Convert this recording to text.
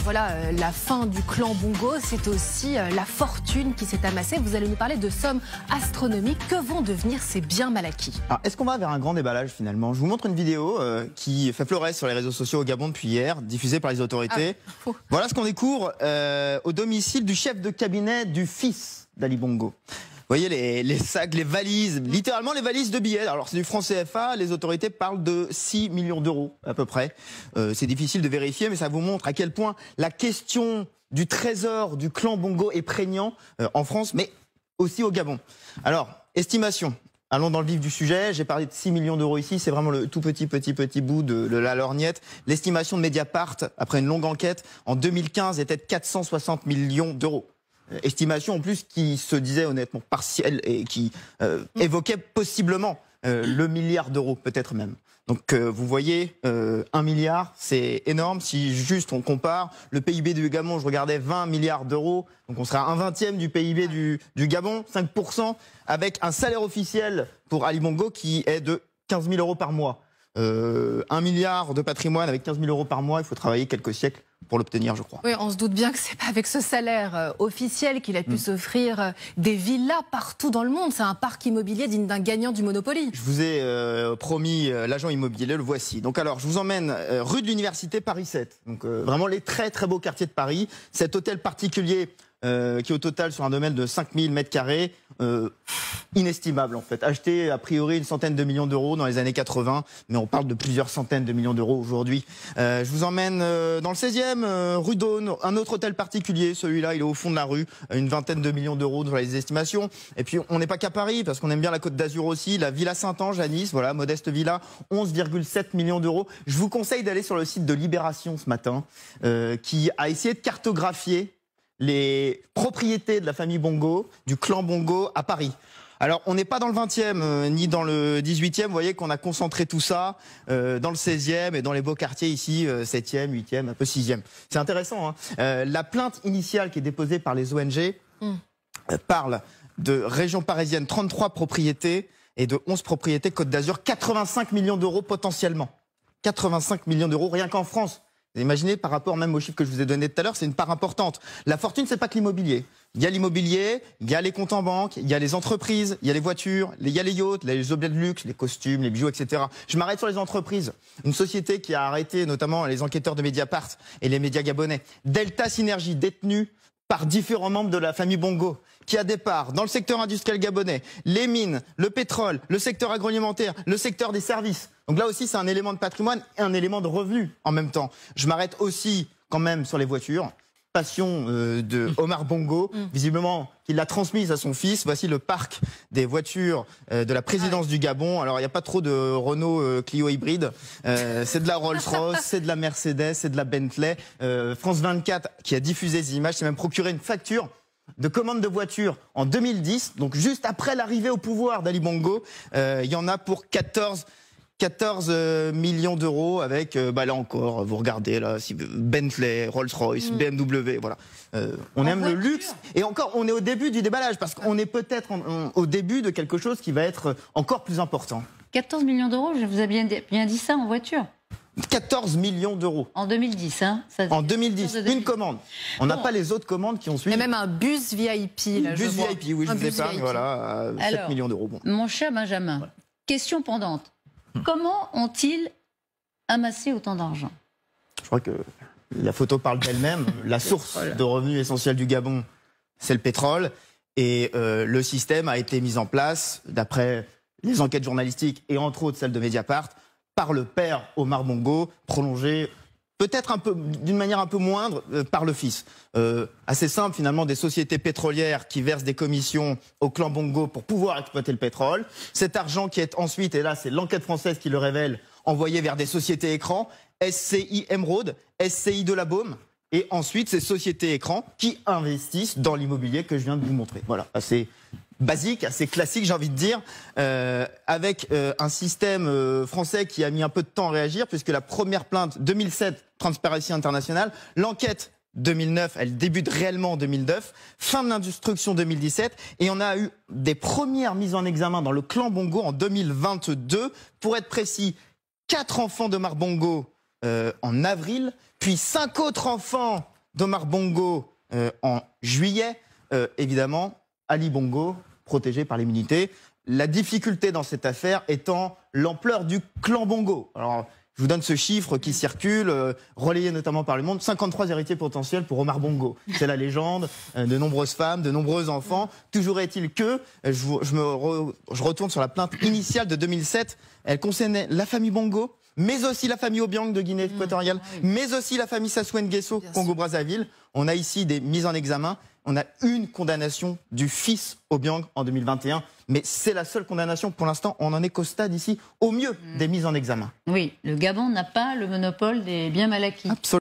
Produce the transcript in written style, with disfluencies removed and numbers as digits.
voilà, la fin du clan Bongo, c'est aussi la fortune qui s'est amassée. Vous allez nous parler de sommes astronomiques. Que vont devenir ces biens mal acquis? Est-ce qu'on va vers un grand déballage finalement? Je vous montre une vidéo qui fait fleurer sur les réseaux sociaux au Gabon depuis hier, diffusée par les autorités. Voilà ce qu'on découvre au domicile du chef de cabinet du fils d'Ali Bongo. Vous voyez les sacs, les valises, littéralement les valises de billets. Alors c'est du franc CFA, les autorités parlent de 6 millions d'euros à peu près. C'est difficile de vérifier, mais ça vous montre à quel point la question du trésor du clan Bongo est prégnant en France, mais aussi au Gabon. Alors, estimation. Allons dans le vif du sujet. J'ai parlé de 6 millions d'euros ici. C'est vraiment le tout petit bout de la lorgnette. L'estimation de Mediapart, après une longue enquête, en 2015, était de 460 millions d'euros. Estimation en plus qui se disait honnêtement partielle et qui évoquait possiblement le milliard d'euros, peut-être même. Donc vous voyez, 1 milliard, c'est énorme. Si juste on compare, le PIB du Gabon, je regardais 20 milliards d'euros, donc on sera un 20e du PIB du Gabon, 5%, avec un salaire officiel pour Ali Bongo qui est de 15 000 euros par mois. 1 milliard de patrimoine avec 15 000 euros par mois, il faut travailler quelques siècles pour l'obtenir, je crois. Oui, on se doute bien que c'est pas avec ce salaire officiel qu'il a pu s'offrir des villas partout dans le monde. C'est un parc immobilier digne d'un gagnant du Monopoly. Je vous ai promis l'agent immobilier, le voici. Donc alors, je vous emmène rue de l'Université Paris 7. Donc vraiment les très beaux quartiers de Paris. Cet hôtel particulier qui au total sur un domaine de 5000 m², inestimable en fait. Acheté a priori une centaine de millions d'euros dans les années 80, mais on parle de plusieurs centaines de millions d'euros aujourd'hui. Je vous emmène dans le 16e, rue d'Aune, un autre hôtel particulier. Celui-là, il est au fond de la rue, une vingtaine de millions d'euros dans les estimations. Et puis on n'est pas qu'à Paris, parce qu'on aime bien la Côte d'Azur aussi. La Villa Saint-Ange à Nice, voilà, modeste villa, 11,7 millions d'euros. Je vous conseille d'aller sur le site de Libération ce matin, qui a essayé de cartographier les propriétés de la famille Bongo, du clan Bongo à Paris. Alors, on n'est pas dans le 20e ni dans le 18e. Vous voyez qu'on a concentré tout ça dans le 16e et dans les beaux quartiers ici, 7e, 8e, un peu 6e. C'est intéressant, hein. La plainte initiale qui est déposée par les ONG parle de région parisienne, 33 propriétés et de 11 propriétés Côte d'Azur, 85 millions d'euros potentiellement. 85 millions d'euros rien qu'en France. Vous imaginez, par rapport même aux chiffres que je vous ai donnés tout à l'heure, c'est une part importante. La fortune, c'est pas que l'immobilier. Il y a l'immobilier, il y a les comptes en banque, il y a les entreprises, il y a les voitures, il y a les yachts, les objets de luxe, les costumes, les bijoux, etc. Je m'arrête sur les entreprises. Une société qui a arrêté notamment les enquêteurs de Mediapart et les médias gabonais. Delta Synergie, détenue par différents membres de la famille Bongo, qui a des parts dans le secteur industriel gabonais, les mines, le pétrole, le secteur agroalimentaire, le secteur des services. Donc là aussi, c'est un élément de patrimoine et un élément de revenu en même temps. Je m'arrête aussi quand même sur les voitures. Passion de Omar Bongo, visiblement qu'il l'a transmise à son fils. Voici le parc des voitures de la présidence du Gabon. Alors il n'y a pas trop de Renault Clio hybride, c'est de la Rolls-Royce, c'est de la Mercedes, c'est de la Bentley. France 24 qui a diffusé ces images s'est même procuré une facture de commande de voiture en 2010, donc juste après l'arrivée au pouvoir d'Ali Bongo. Il y en a pour 14 millions d'euros avec, là encore, vous regardez là, Bentley, Rolls-Royce, BMW, voilà. On aime le luxe et encore, on est au début du déballage parce qu'on est peut-être au début de quelque chose qui va être encore plus important. 14 millions d'euros, je vous ai bien dit ça en voiture. 14 millions d'euros. En 2010, hein En 2010, une commande. On n'a pas les autres commandes qui ont suivi. Il y a même un bus VIP. Là, bus VIP, oui, je vous épargne, voilà, 7 millions d'euros. Bon. Mon cher Benjamin, question pendante. Comment ont-ils amassé autant d'argent? Je crois que la photo parle d'elle-même. La source de revenus essentiels du Gabon, c'est le pétrole. Et le système a été mis en place, d'après les enquêtes journalistiques et entre autres celles de Mediapart, par le père Omar Bongo, prolongé peut-être un peu, d'une manière un peu moindre, par le fils. Assez simple finalement, des sociétés pétrolières qui versent des commissions au clan Bongo pour pouvoir exploiter le pétrole. Cet argent qui est ensuite, et là c'est l'enquête française qui le révèle, envoyé vers des sociétés écrans, SCI Emeraude, SCI de la Baume, et ensuite ces sociétés écrans qui investissent dans l'immobilier que je viens de vous montrer. Voilà, assez basique, assez classique, j'ai envie de dire, avec un système français qui a mis un peu de temps à réagir, puisque la première plainte, 2007, Transparency International, l'enquête 2009, elle débute réellement en 2009, fin de l'instruction 2017, et on a eu des premières mises en examen dans le clan Bongo en 2022, pour être précis, 4 enfants d'Omar Bongo en avril, puis 5 autres enfants d'Omar Bongo en juillet. Évidemment, Ali Bongo, protégé par l'immunité. La difficulté dans cette affaire étant l'ampleur du clan Bongo. Alors, je vous donne ce chiffre qui circule, relayé notamment par Le Monde. 53 héritiers potentiels pour Omar Bongo. C'est la légende, de nombreuses femmes, de nombreux enfants. Toujours est-il que, je retourne sur la plainte initiale de 2007, elle concernait la famille Bongo, mais aussi la famille Obiang de Guinée équatoriale, mais aussi la famille Sassou Nguesso, Congo-Brazzaville. On a ici des mises en examen. On a une condamnation du fils Obiang en 2021, mais c'est la seule condamnation. Pour l'instant, on en est qu'au stade ici, au mieux, des mises en examen. Oui, le Gabon n'a pas le monopole des biens mal acquis. Absolument.